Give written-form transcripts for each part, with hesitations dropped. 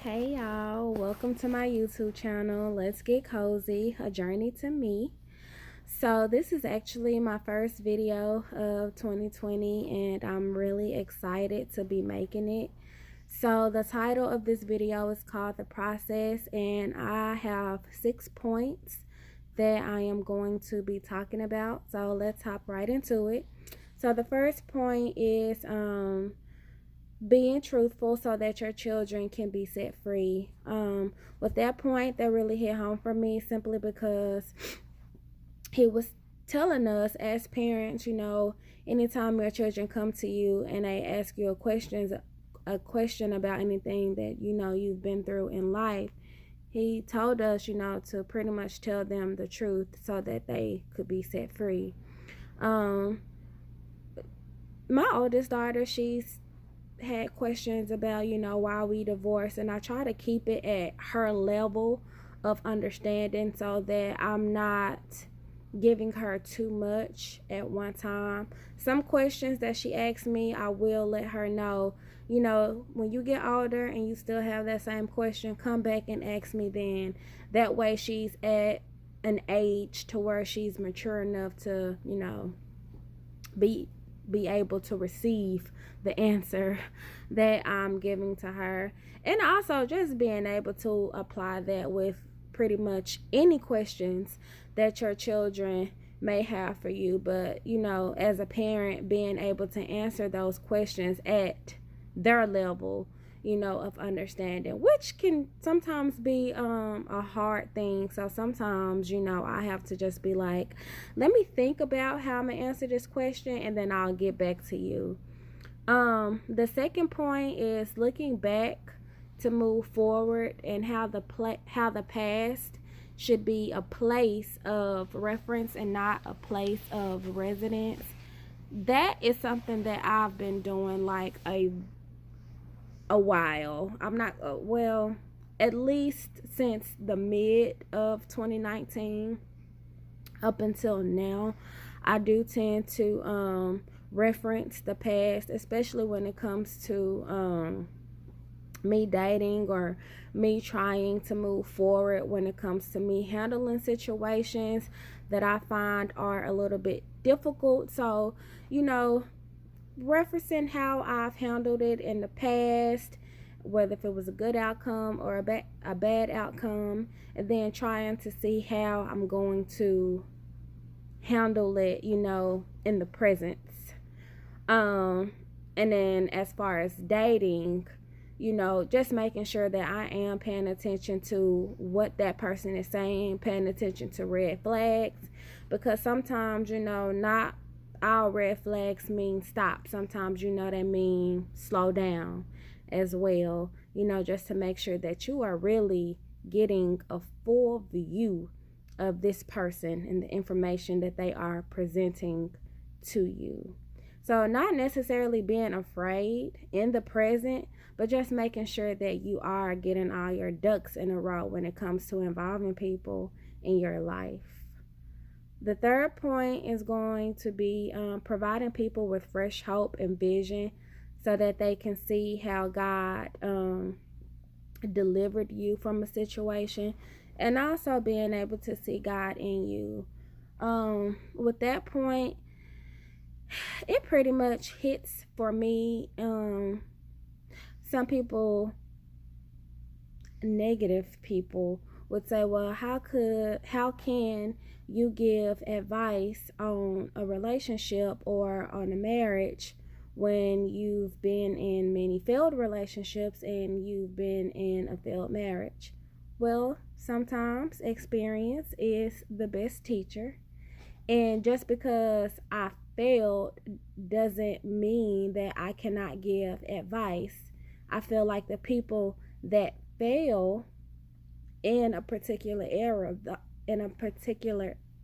Hey y'all, welcome to my YouTube channel. Let's Get Cozy, a journey to me. So this is actually my first video of 2020 and I'm really excited to be making it. So the title of this video is called The Process, and I have 6 points that I am going to be talking about. So let's hop right into it. So the first point is being truthful so that your children can be set free. With that point, that really hit home for me simply because he was telling us as parents, anytime your children come to you and they ask you a question about anything that you've been through in life, he told us, to pretty much tell them the truth so that they could be set free. My oldest daughter, she's had questions about why we divorced, and I try to keep it at her level of understanding so that I'm not giving her too much at one time. Some questions that she asks me, I will let her know, when you get older and you still have that same question, come back and ask me then. That way she's at an age to where she's mature enough to be able to receive the answer that I'm giving to her. And also just being able to apply that with pretty much any questions that your children may have for you. But as a parent, being able to answer those questions at their level of understanding, which can sometimes be a hard thing. So sometimes I have to just be like, let me think about how I'm gonna answer this question and then I'll get back to you. The second point is looking back to move forward, and how the past should be a place of reference and not a place of residence. That is something that I've been doing like a while. I'm not at least since the mid of 2019 up until now. I do tend to reference the past, especially when it comes to me dating or me trying to move forward, when it comes to me handling situations that I find are a little bit difficult. So referencing how I've handled it in the past, whether if it was a good outcome or a bad outcome, and then trying to see how I'm going to handle it, in the present. And then as far as dating, just making sure that I am paying attention to what that person is saying, paying attention to red flags, because sometimes, not all red flags mean stop. Sometimes, they mean slow down as well, just to make sure that you are really getting a full view of this person and the information that they are presenting to you. So not necessarily being afraid in the present, but just making sure that you are getting all your ducks in a row when it comes to involving people in your life. The third point is going to be providing people with fresh hope and vision so that they can see how God delivered you from a situation, and also being able to see God in you. With that point, it pretty much hits for me. Some people, negative people, would say, well, how can you give advice on a relationship or on a marriage when you've been in many failed relationships and you've been in a failed marriage? Well, sometimes experience is the best teacher. And just because I failed doesn't mean that I cannot give advice. I feel like the people that fail in a particular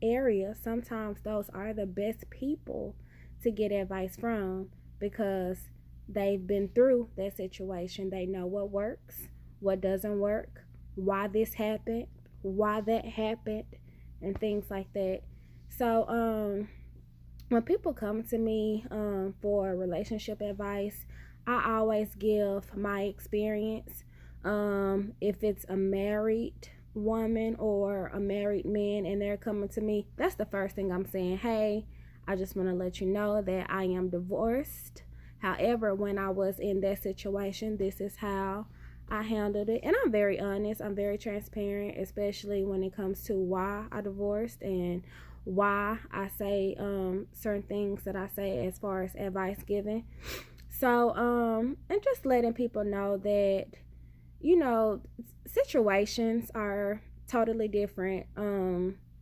area, sometimes those are the best people to get advice from, because they've been through that situation. They know what works, what doesn't work, why this happened, why that happened, and things like that. So when people come to me for relationship advice, I always give my experience. If it's a married woman or a married man and they're coming to me, that's the first thing I'm saying. Hey, I just want to let you know that I am divorced. However, when I was in that situation, this is how I handled it. And I'm very honest, I'm very transparent, especially when it comes to why I divorced and why I say certain things that I say as far as advice giving. So, and just letting people know that, you know, situations are totally different.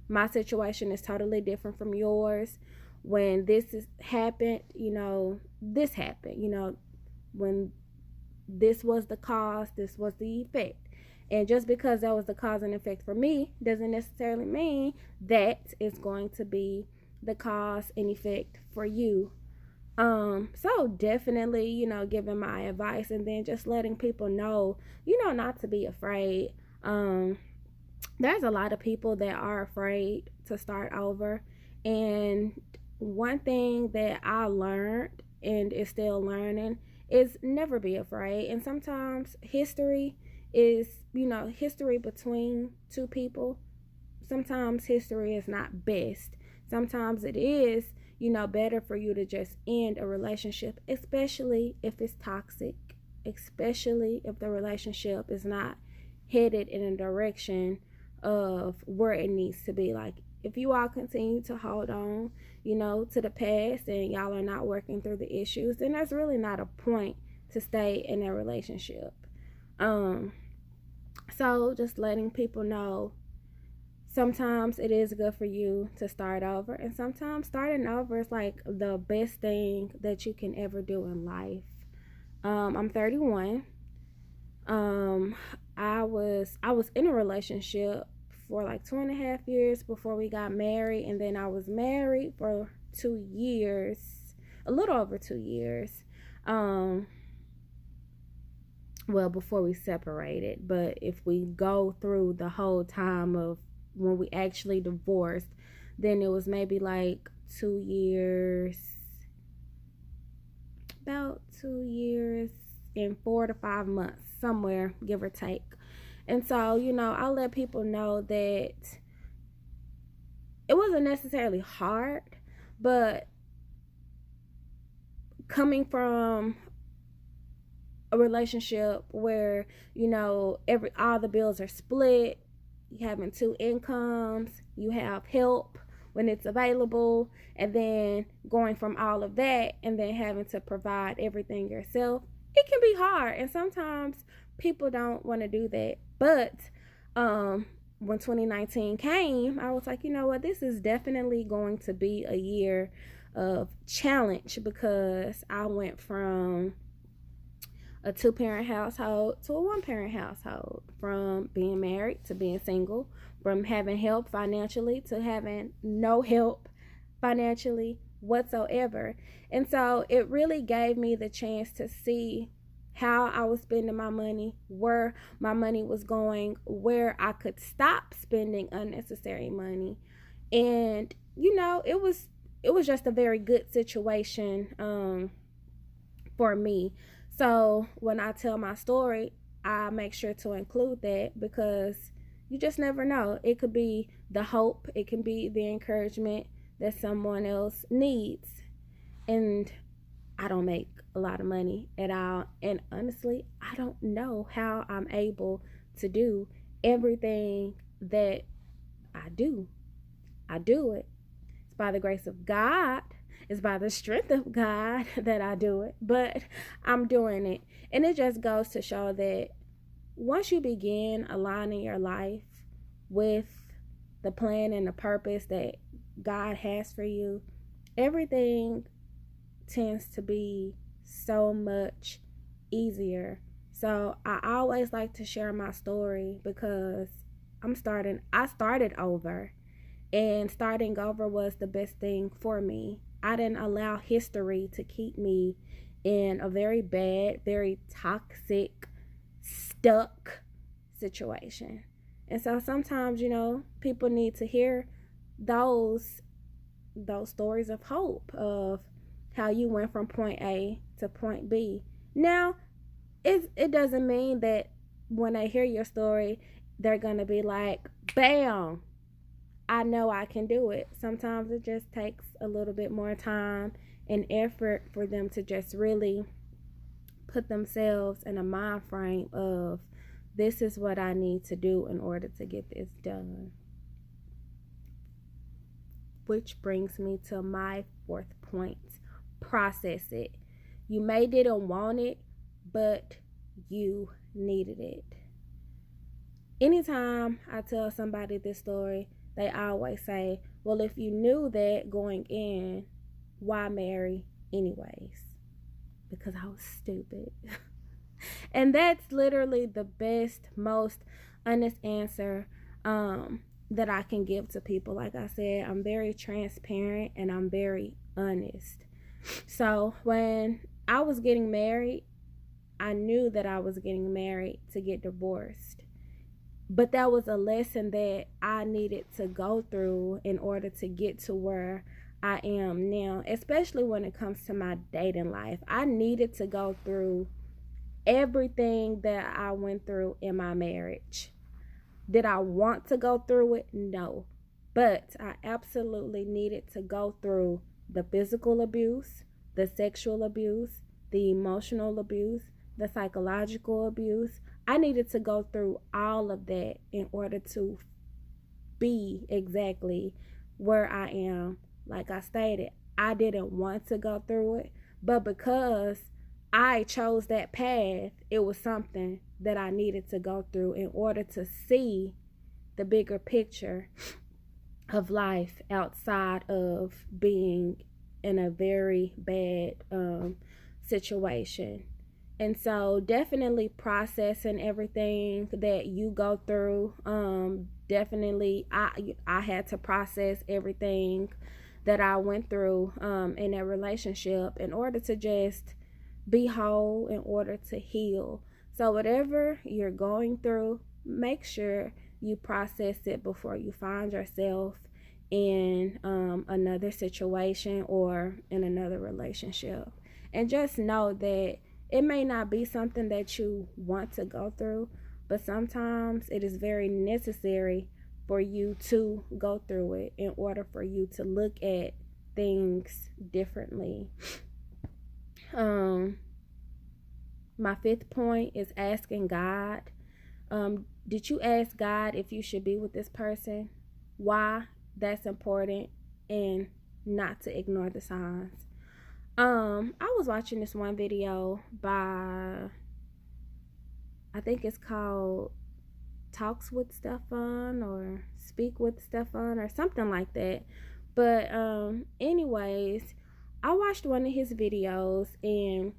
My situation is totally different from yours. When happened, this happened, when this was the cause, this was the effect. And just because that was the cause and effect for me doesn't necessarily mean that it's going to be the cause and effect for you. So definitely, giving my advice and then just letting people know, not to be afraid. There's a lot of people that are afraid to start over. And one thing that I learned and is still learning is never be afraid. And sometimes history is, history between two people. Sometimes history is not best. Sometimes it is, better for you to just end a relationship, especially if it's toxic, especially if the relationship is not headed in a direction of where it needs to be. Like, if you all continue to hold on, to the past and y'all are not working through the issues, then there's really not a point to stay in a relationship. So just letting people know, sometimes it is good for you to start over, and sometimes starting over is like the best thing that you can ever do in life. I'm 31. I was in a relationship for like 2.5 years before we got married, and then I was married for 2 years, a little over 2 years. Well, before we separated, but if we go through the whole time of when we actually divorced, then it was maybe like 2 years, about 2 years and 4 to 5 months, somewhere, give or take. And so, I'll let people know that it wasn't necessarily hard, but coming from a relationship where, all the bills are split, you having 2 incomes, you have help when it's available, and then going from all of that and then having to provide everything yourself, it can be hard. And sometimes people don't want to do that. But when 2019 came, I was like, you know what, this is definitely going to be a year of challenge, because I went from a 2-parent household to a 1-parent household, from being married to being single, from having help financially to having no help financially whatsoever. And so it really gave me the chance to see how I was spending my money, where my money was going, where I could stop spending unnecessary money. And it was just a very good situation for me. So when I tell my story, I make sure to include that, because you just never know. It could be the hope, it can be the encouragement that someone else needs. And I don't make a lot of money at all, and honestly, I don't know how I'm able to do everything that I do. I do it. It's by the grace of God. It's by the strength of God that I do it, but I'm doing it. And it just goes to show that once you begin aligning your life with the plan and the purpose that God has for you, everything tends to be so much easier. So I always like to share my story, because I started over, and starting over was the best thing for me. I didn't allow history to keep me in a very bad, very toxic, stuck situation. And so sometimes, people need to hear those stories of hope, of how you went from point A to point B. Now, it doesn't mean that when they hear your story, they're going to be like, bam, I know I can do it. Sometimes it just takes a little bit more time and effort for them to just really put themselves in a mind frame of, this is what I need to do in order to get this done. Which brings me to my fourth point. Process it. You may didn't want it, but you needed it. Anytime I tell somebody this story, they always say, well, if you knew that going in, why marry anyways? Because I was stupid. And that's literally the best, most honest answer that I can give to people. Like I said, I'm very transparent and I'm very honest. So when I was getting married, I knew that I was getting married to get divorced. But that was a lesson that I needed to go through in order to get to where I am now, especially when it comes to my dating life. I needed to go through everything that I went through in my marriage. Did I want to go through it? No. But I absolutely needed to go through the physical abuse, the sexual abuse, the emotional abuse, the psychological abuse. I needed to go through all of that in order to be exactly where I am. Like I stated, I didn't want to go through it, but because I chose that path, it was something that I needed to go through in order to see the bigger picture of life outside of being in a very bad situation. And so definitely processing everything that you go through. Definitely I had to process everything that I went through in that relationship in order to just be whole, in order to heal. So whatever you're going through, make sure you process it before you find yourself in another situation or in another relationship. And just know that it may not be something that you want to go through, but sometimes it is very necessary for you to go through it in order for you to look at things differently. My fifth point is asking God. Did you ask God if you should be with this person? Why? That's important, and not to ignore the signs. I was watching this one video by, I think it's called Talks with Stefan or Speak with Stefan or something like that. But anyways, I watched one of his videos, and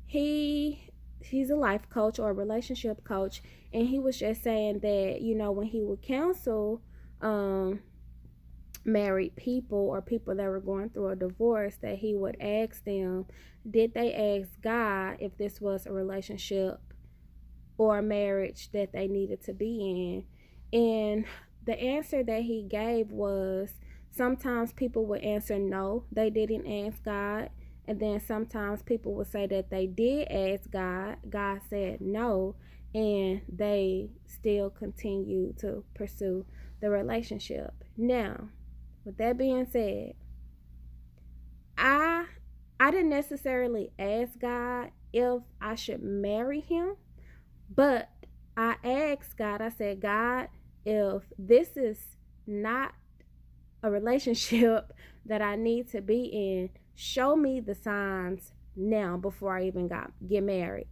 he's a life coach or a relationship coach, and he was just saying that, you know, when he would counsel married people or people that were going through a divorce, that he would ask them, did they ask God if this was a relationship or a marriage that they needed to be in? And the answer that he gave was, sometimes people would answer no, they didn't ask God. And then sometimes people would say that they did ask God, God said no, and they still continue to pursue the relationship. Now, with that being said, I didn't necessarily ask God if I should marry him, but I asked God, I said, God, if this is not a relationship that I need to be in, show me the signs now before I even get married.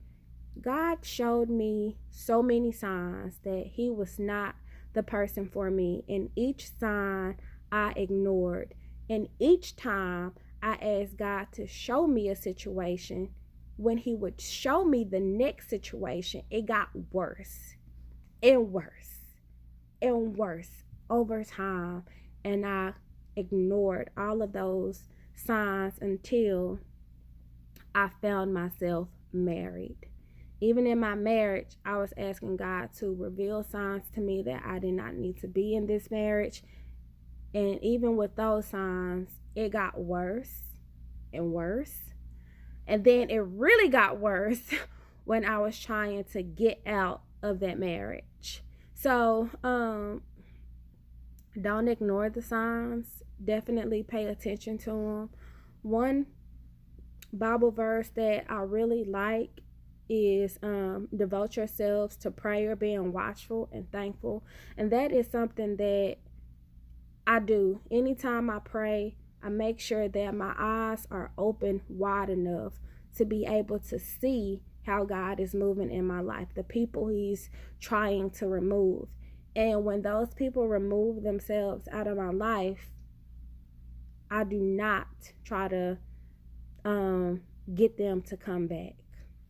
God showed me so many signs that he was not the person for me, and each sign I ignored. And each time I asked God to show me a situation, when he would show me the next situation, it got worse and worse and worse over time. And I ignored all of those signs until I found myself married. Even in my marriage, I was asking God to reveal signs to me that I did not need to be in this marriage. And even with those signs, it got worse and worse. And then it really got worse when I was trying to get out of that marriage. So don't ignore the signs. Definitely pay attention to them. One Bible verse that I really like is devote yourselves to prayer, being watchful and thankful. And that is something that I do. Anytime I pray, I make sure that my eyes are open wide enough to be able to see how God is moving in my life, the people he's trying to remove. And when those people remove themselves out of my life, I do not try to get them to come back.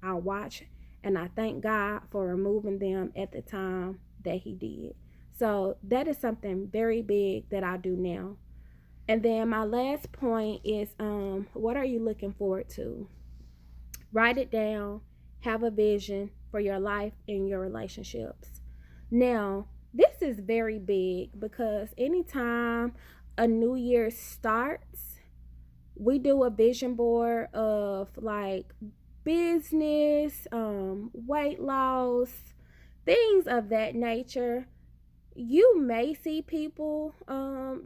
I watch and I thank God for removing them at the time that he did. So that is something very big that I do now. And then my last point is what are you looking forward to? Write it down. Have a vision for your life and your relationships. Now, this is very big because anytime a new year starts, we do a vision board of like business, weight loss, things of that nature. You may see people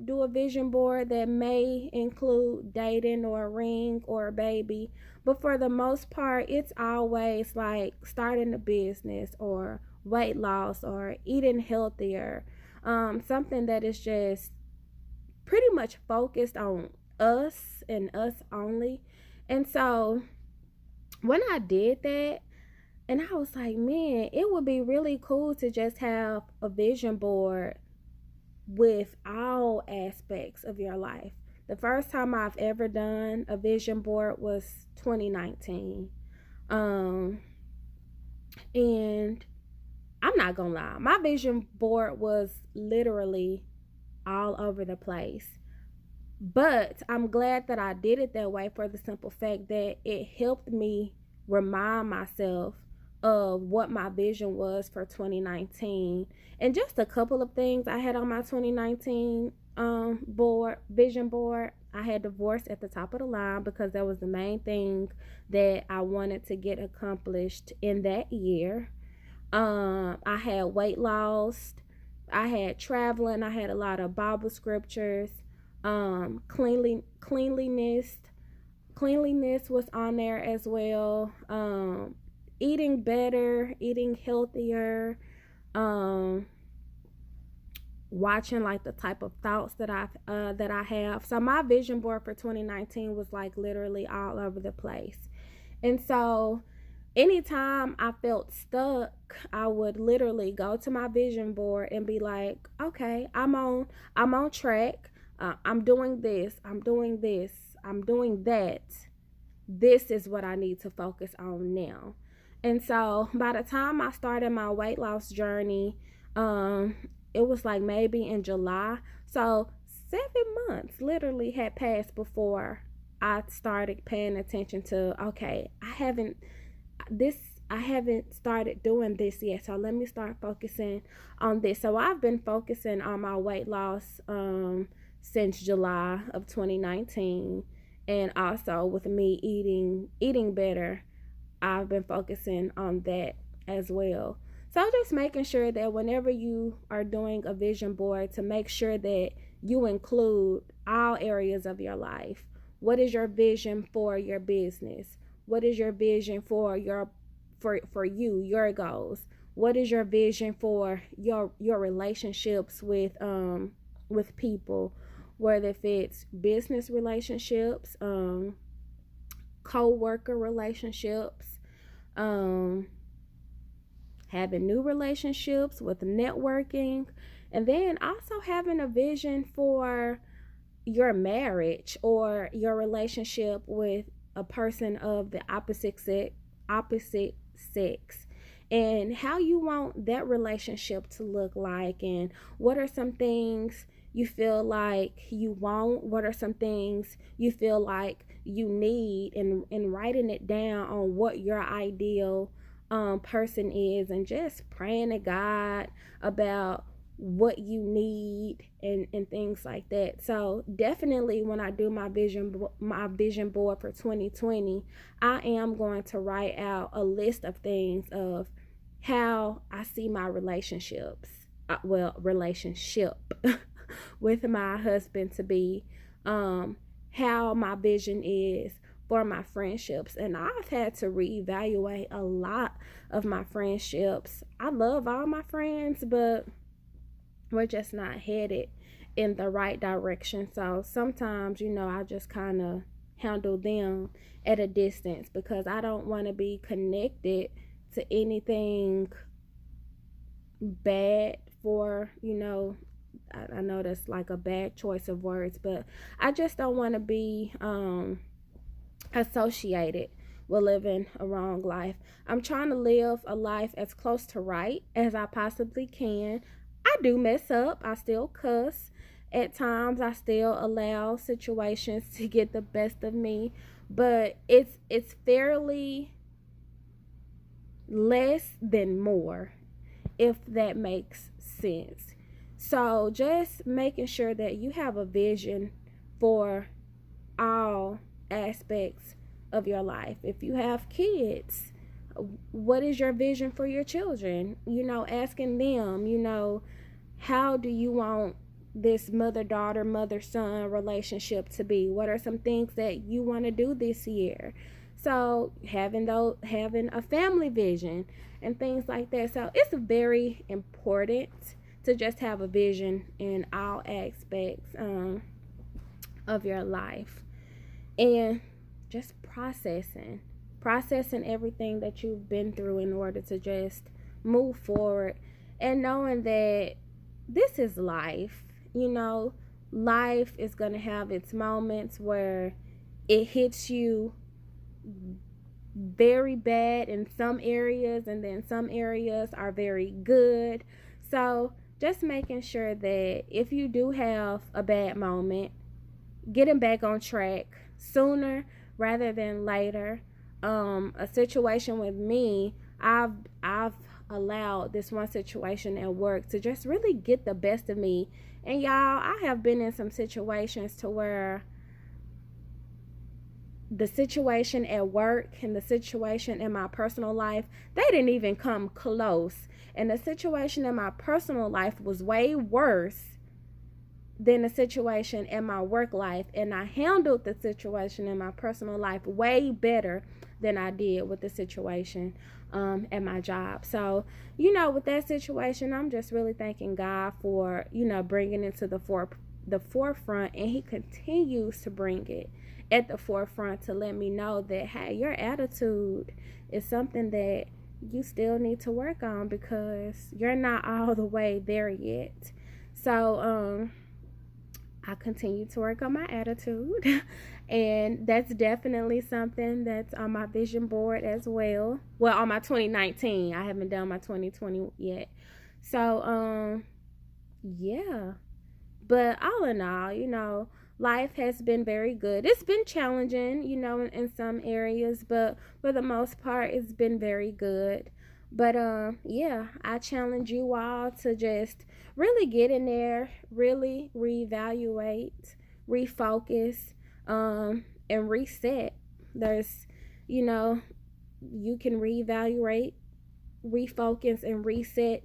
do a vision board that may include dating or a ring or a baby, but for the most part, it's always like starting a business or weight loss or eating healthier, something that is just pretty much focused on us and us only. And so when I did that, and I was like, man, it would be really cool to just have a vision board with all aspects of your life. The first time I've ever done a vision board was 2019. And I'm not gonna lie, my vision board was literally all over the place. But I'm glad that I did it that way for the simple fact that it helped me remind myself of what my vision was for 2019. And just a couple of things I had on my 2019 vision board. I had divorce at the top of the line because that was the main thing that I wanted to get accomplished in that year. I had weight loss. I had traveling. I had a lot of Bible scriptures. Cleanliness was on there as well. Eating better, eating healthier, watching like the type of thoughts that I have. So my vision board for 2019 was like literally all over the place. And so anytime I felt stuck, I would literally go to my vision board and be like, okay, I'm on track. I'm doing this, I'm doing that. This is what I need to focus on now. And so by the time I started my weight loss journey, it was like maybe in July. So 7 months literally had passed before I started paying attention to, okay, I haven't started doing this yet. So let me start focusing on this. So I've been focusing on my weight loss since July of 2019. And also with me eating better, I've been focusing on that as well. So just making sure that whenever you are doing a vision board, to make sure that you include all areas of your life. What is your vision for your business? What is your vision for your goals? What is your vision for your relationships with people? Whether if it's business relationships, co-worker relationships, having new relationships with networking, and then also having a vision for your marriage or your relationship with a person of the opposite sex, and how you want that relationship to look like, and what are some things you feel like you want, what are some things you feel like you need, and writing it down on what your ideal person is, and just praying to God about what you need and things like that. So definitely when I do my vision board for 2020, I am going to write out a list of things of how I see my relationships, relationship with my husband to be, how my vision is for my friendships. And I've had to reevaluate a lot of my friendships. I love all my friends, but we're just not headed in the right direction. So sometimes, I just kind of handle them at a distance because I don't want to be connected to anything bad for, I know that's like a bad choice of words, but I just don't want to be associated with living a wrong life. I'm trying to live a life as close to right as I possibly can. I do mess up. I still cuss. At times I still allow situations to get the best of me, but it's fairly less than more, if that makes sense. So just making sure that you have a vision for all aspects of your life. If you have kids, what is your vision for your children? Asking them, how do you want this mother-daughter, mother-son relationship to be? What are some things that you want to do this year? So having a family vision and things like that. So it's very important to just have a vision in all aspects of your life, and just processing everything that you've been through in order to just move forward, and knowing that this is life. Life is going to have its moments where it hits you very bad in some areas, and then some areas are very good. So just making sure that if you do have a bad moment, getting back on track sooner rather than later. A situation with me, I've allowed this one situation at work to just really get the best of me. And y'all, I have been in some situations to where the situation at work and the situation in my personal life, they didn't even come close. And the situation in my personal life was way worse than the situation in my work life, and I handled the situation in my personal life way better than I did with the situation at my job. So with that situation, I'm just really thanking God for bringing it to the forefront, and He continues to bring it at the forefront to let me know that, hey, your attitude is something that you still need to work on because you're not all the way there yet. So I continue to work on my attitude, and that's definitely something that's on my vision board as well. Well, on my 2019, I haven't done my 2020 yet. So, yeah. But all in all, life has been very good. It's been challenging, in some areas, but for the most part, it's been very good. But yeah, I challenge you all to just really get in there, really reevaluate, refocus, and reset. There's, you can reevaluate, refocus, and reset,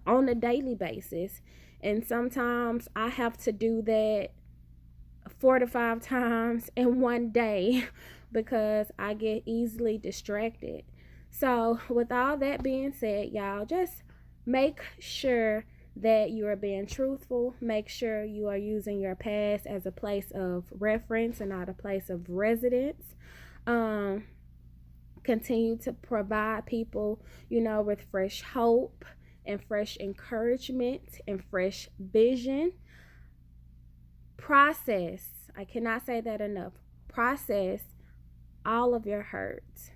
on a daily basis. And sometimes I have to do that 4 to 5 times in one day because I get easily distracted. So with all that being said, y'all, just make sure that you are being truthful. Make sure you are using your past as a place of reference and not a place of residence. Continue to provide people, with fresh hope and fresh encouragement and fresh vision. Process, I cannot say that enough. Process all of your hurt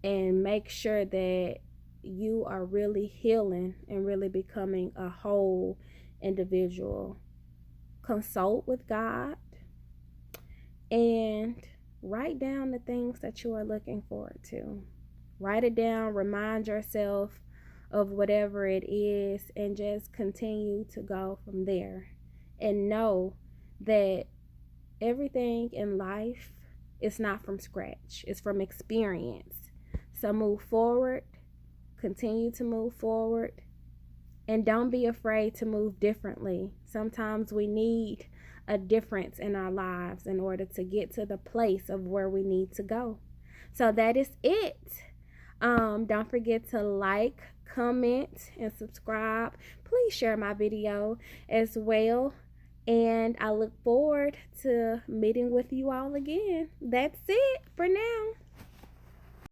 and make sure that you are really healing and really becoming a whole individual. Consult with God and write down the things that you are looking forward to. Write it down, remind yourself of whatever it is, and just continue to go from there. And know that everything in life is not from scratch, it's from experience. So move forward, continue to move forward, and don't be afraid to move differently. Sometimes we need a difference in our lives in order to get to the place of where we need to go. So that is it. Don't forget to like, comment, and subscribe. Please share my video as well. And I look forward to meeting with you all again. That's it for now.